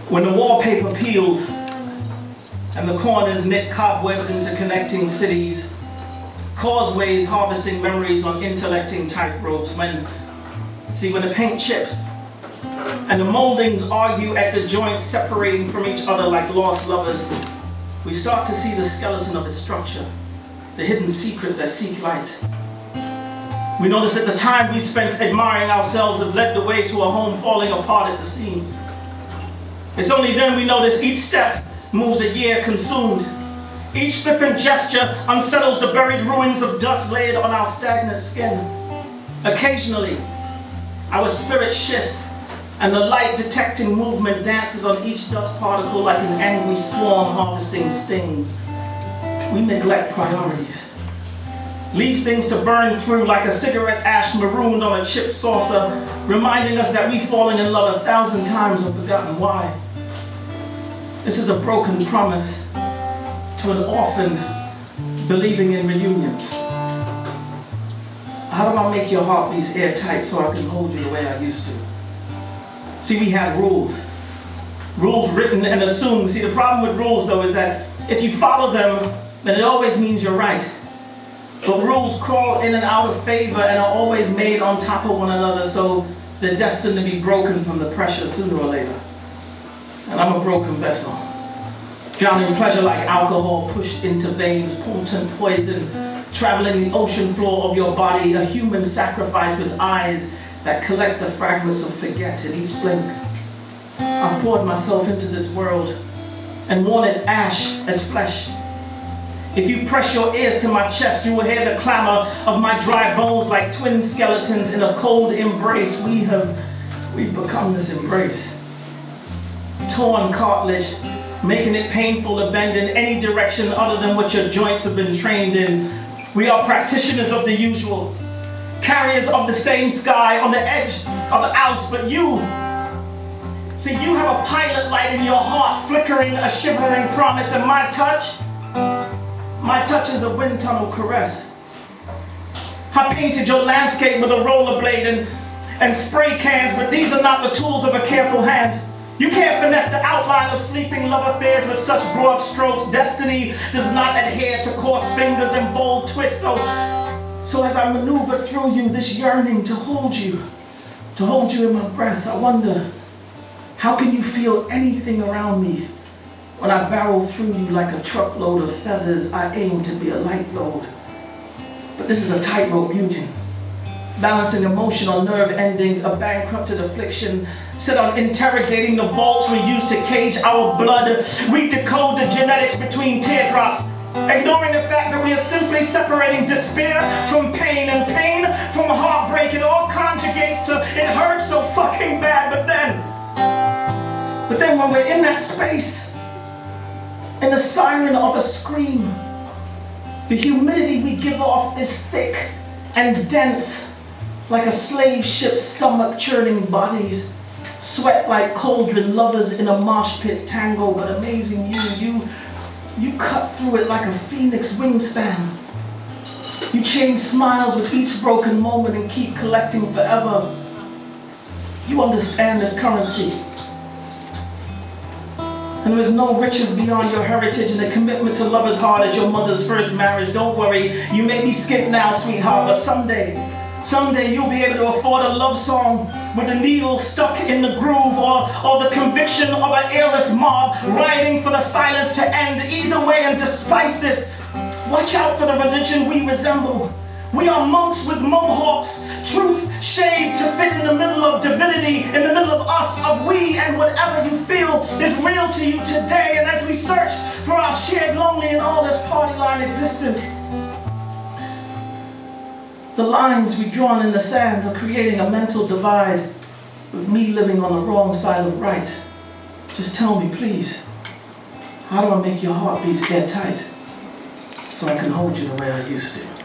When the wallpaper peels and the corners knit cobwebs into connecting cities, causeways harvesting memories on intellecting tightropes, when the paint chips and the moldings argue at the joints, separating from each other like lost lovers, we start to see the skeleton of its structure, the hidden secrets that seek light. We notice that the time we spent admiring ourselves have led the way to a home falling apart at the seams. It's only then we notice each step moves a year consumed. Each flippant gesture unsettles the buried ruins of dust laid on our stagnant skin. Occasionally, our spirit shifts, and the light-detecting movement dances on each dust particle like an angry swarm harvesting stings. We neglect priorities, leave things to burn through like a cigarette ash marooned on a chipped saucer, reminding us that we've fallen in love 1,000 times and forgotten why. This is a broken promise to an orphan believing in reunions. How do I make your heartbeats airtight so I can hold you the way I used to? See, we have rules. Rules written and assumed. See, the problem with rules, though, is that if you follow them, then it always means you're right. But rules crawl in and out of favor and are always made on top of one another, so they're destined to be broken from the pressure sooner or later. And I'm a broken vessel, drowning pleasure like alcohol pushed into veins, potent poison, traveling the ocean floor of your body, a human sacrifice with eyes that collect the fragments of forget in each blink. I've poured myself into this world and worn its ash as flesh. If you press your ears to my chest, you will hear the clamor of my dry bones like twin skeletons in a cold embrace. We've become this embrace. Torn cartilage, making it painful to bend in any direction other than what your joints have been trained in. We are practitioners of the usual, carriers of the same sky on the edge of the house, but you have a pilot light in your heart, flickering a shivering promise, and my touch is a wind tunnel caress. I painted your landscape with a rollerblade and spray cans, but these are not the tools of a careful hand. You can't finesse the outline of sleeping love affairs with such broad strokes. Destiny does not adhere to coarse fingers and bold twists. So as I maneuver through you, this yearning to hold you in my breath, I wonder, how can you feel anything around me when I barrel through you like a truckload of feathers I aim to be a light load? But this is a tightrope union, balancing emotion on nerve endings, a bankrupted affliction, set on interrogating the vaults we use to cage our blood. We decode the genetics between teardrops, ignoring the fact that we are simply separating despair from pain, and pain from heartbreak. It all conjugates to, it hurts so fucking bad, but then when we're in that space, in the siren of a scream, the humidity we give off is thick and dense, like a slave ship's stomach churning bodies, sweat like cauldron lovers in a mosh pit tango, but amazing you cut through it like a phoenix wingspan. You change smiles with each broken moment and keep collecting forever. You understand this currency. And there is no riches beyond your heritage, and a commitment to love as hard as your mother's first marriage. Don't worry, you may be skint now, sweetheart, but someday you'll be able to afford a love song with the needle stuck in the groove, or the conviction of an airless mob rioting for the silence to end. Either way, and despite this, watch out for the religion we resemble. We are monks with mohawks, truth shaved to fit in the middle of divinity, in the middle of us, of we, and whatever you feel is real to you today. And as we search for our shared lonely in all this party line existence, the lines we've drawn in the sand are creating a mental divide, with me living on the wrong side of right. Just tell me, please, how do I make your heartbeats airtight so I can hold you the way I used to?